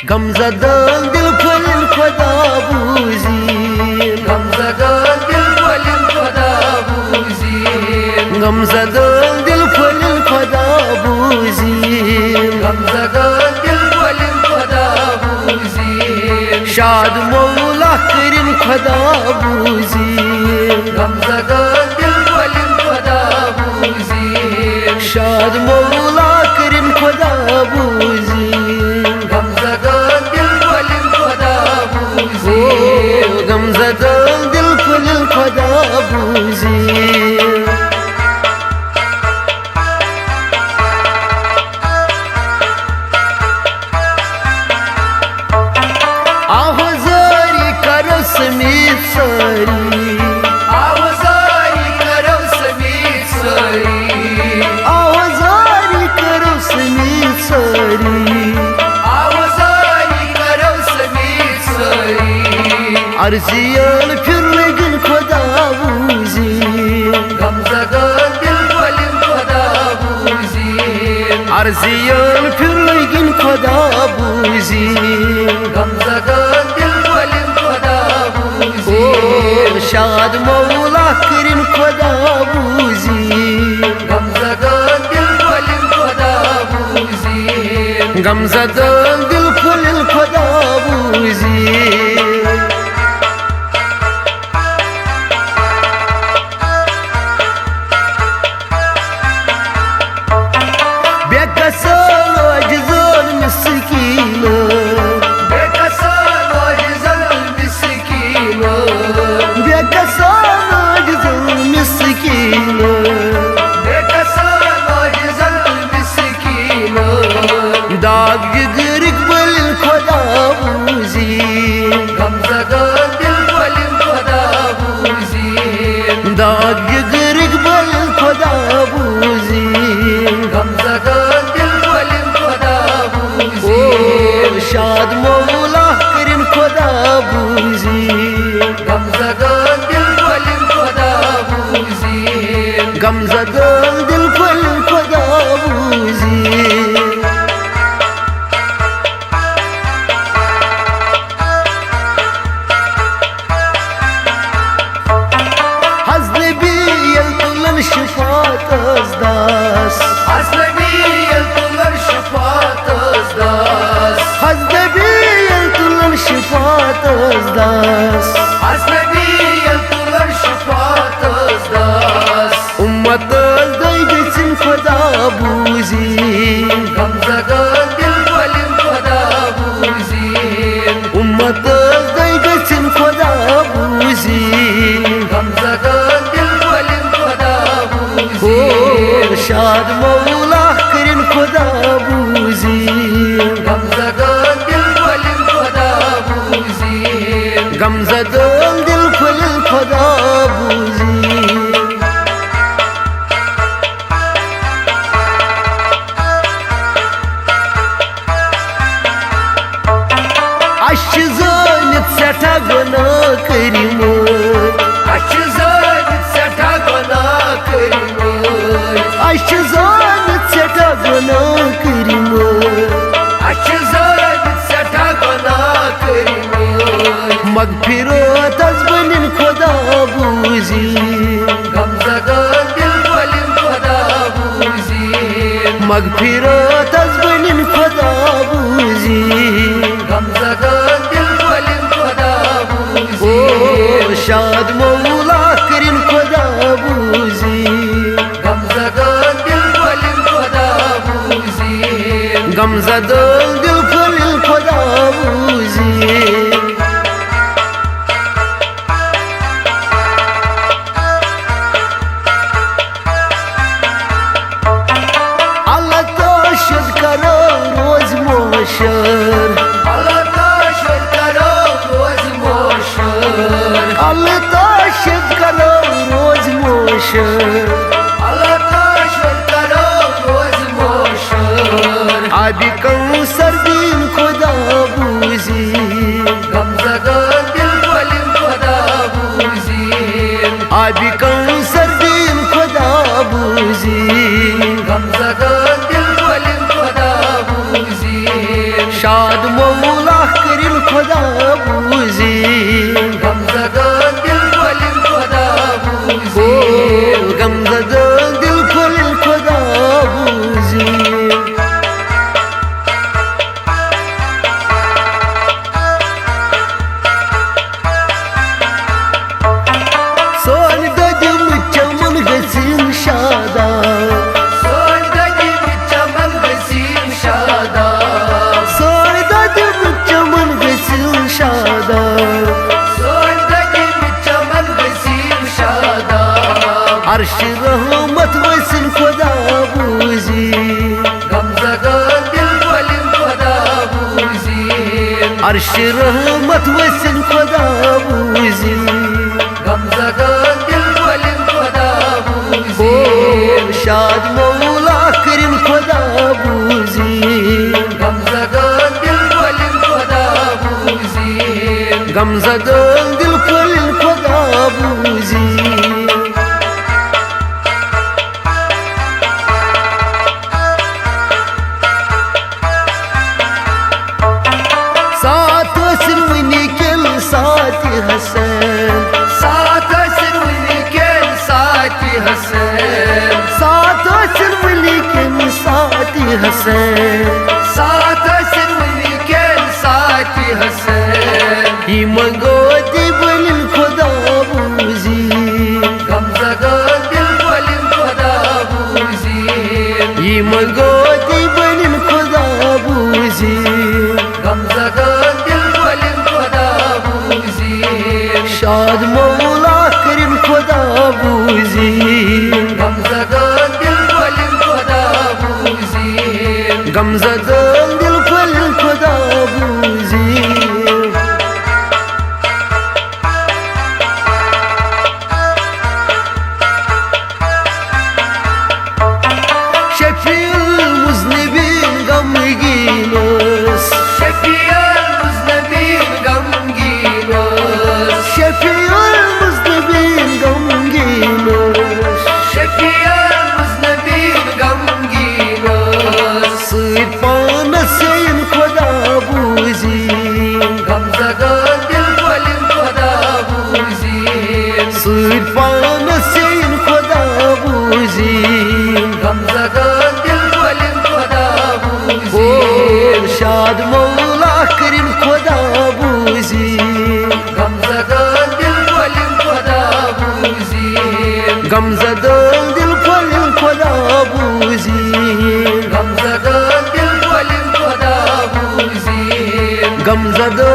गमज़दा दिल फलिन खुदा बूज़ीन, गमज़दा दिल फलिन खुदा बूज़ीन, गमज़दा दिल फलिन खुदा बूज़ीन, गमज़दा दिल फलिन खुदा बूज़ीन, शाद मौला करिन खुदा बूज़ीन, गमज़दा दिल फलिन खुदा बूज़ीन, शाद मौला करिन खुदा बूज़ीन, गमज़दा दिल फलिन खुदा बूज़ीन, गमज़दा दिल फलिन खुदा बूज़ीन। आवाज़ारी करो समीत सारी, आवाज़ारी करो समीत सारी, आवाज़ारी करो समीत सारी, आवाज़ारी करो समीत सारी, अर्जियान फिर लेकिन खुदा बूज़ीन, गमज़दा दिल फलिन खुदा बूज़ीन, अर्जियान फिर लेकिन खुदा बूज़ीन, गमज़दा दिल फलिन खुदा बूज़ीन, शाद मौला करिन खुदा बूज़ीन, गमज़दा दिल फलिन खुदा बूज़ीन, गमज़दा दिल फलिन खुदा बूज़ीन। बेकसान अजज़ान मिस्कीन, बेकसान अजज़ल मिस्कीन, बेकसान अजज़ान मिस्कीन, बेकसान अजज़ल मिस्कीन, दाग जिगर बलिन खुदा बूज़ीन, गमज़दा दिल फलिन खुदा बूज़ीन, दाग जिगर बलिन खुदा बूज़ीन, गमज़दा दिल फलिन खुदा बूज़ीन, शाद मौला करिन खुदा बूज़ीन, गमज़दा दिल फलिन खुदा बूज़ीन, गमज़दा दिल फलिन खुदा बूज़ीन। हज़नबी यल्तुलन शिफात अज़दास, हज़नबी यल्तुलन शिफात अज़दास, हज़नबी यल्तुलन शिफात अज़दास, हज़नबी यल्तुलन शिफात अज़दास, उम्मत अज़दाई गसिन खुदा बूज़ीन, गमज़दा दिल फलिन खुदा बूज़ीन, उम्मत अज़दाई गसिन खुदा बूज़ीन, गमज़दा दिल फलिन खुदा बूज़ीन, शाद मौला करिन खुदा बूज़ीन, गमज़दा दिल फलिन खुदा बूज़ीन, गमज़दा दिल फलिन खुदा बूज़ीन। अश ज़ानित सठा गुनाह करिमत, अश ज़ानित सठा गुनाह करिमत, अश ज़ानित सठा गुनाह करिमत, अश ज़ानित सठा गुनाह करिमत, मगफिरत अज़ बनिन खुदा बूज़ीन, गमज़दा दिल फलिन खुदा बूज़ीन, मगफिरत अज़ बनिन खुदा बूज़ीन, गमज़दा दिल फलिन खुदा बूज़ीन, शाद मौला करिन खुदा बूज़ीन, गमज़दा दिल फलिन खुदा बूज़ीन, गमज़दा दिल फलिन खुदा बूज़ीन। अल्लाह ताशद करो रोज़ मोशर, अल्लाह ताशद करो रोज़ मोशर, अल्लाह ताशद करो रोज़ मोशर, अल्लाह ताशद करो रोज़ मोशर, आबी कौसर दीन खुदा बूज़ीन, गमज़दा दिल फलिन खुदा बूज़ीन, आबी कौसर दीन खुदा बूज़ीन, गमज़दा दिल फलिन खुदा बूज़ीन, शाद मऊ खुदा बूझीन गमजदन दिल खोलिन खुदा ओ बूझीन गमज़दा दिल खोलिन खुदा बूझीन सोन ददिम चमन गसिन शादाब सोन ददिम चमन गसिन शादाब सोन ददिम चमन गसिन शादाब सोन ददिम चमन गसिन शादाब अर्श रहमत वसिन खुदा बूझीन गमजदन दिल खोलिन खुदा बूझीन अर्श रहमत वसिन खुदा बूझीन गमजदन दिल खोलिन खुदा ओ बूझीन शाद मौला करीम खुदा बूझीन गमजदन दिल खोलिन खुदा बूझीन गमज़दा दिल खोलिन खुदा बूझीन साथ वसिन वनी किल साथ हसन साथ सिरवनी के साथी हसन साथ वसिन वनी किल साथ हसन साथ सिरवनी के साथी हसन ही मंगो दिबलिन खुदा बूझीन गमजदन दिल खोलिन खुदा बूझीन ही मंगो दिबलिन खुदा बूझीन गमजदन दिल खोलिन खुदा बूझीन शाद मौला करीम खुदा बूझीन गमजदन दिल खोलिन खुदा बूझीन गमज़दा दिल खोलिन खुदा बूझीन शफीउल मुज़निबीन गमगीनस शफीअल मुज़निबीन गमगीनस शफीउल मुज़निबीन गमगीनस शफीअल मुज़निबीन गमगीनस सईद पानस इन खुदा बूझीन गमजदन दिल खोलिन खुदा बूझीन सईद पानस इन खुदा बूझीन गमजदन दिल खोलिन खुदा ओ बूझीन शाद मौला करीम खुदा बूझीन गमजदन दिल खोलिन खुदा बूझीन गमज़दा दिल खोलिन खुदा बूझीन गमजदन दिल खोलिन खुदा बूझीन गमज़दा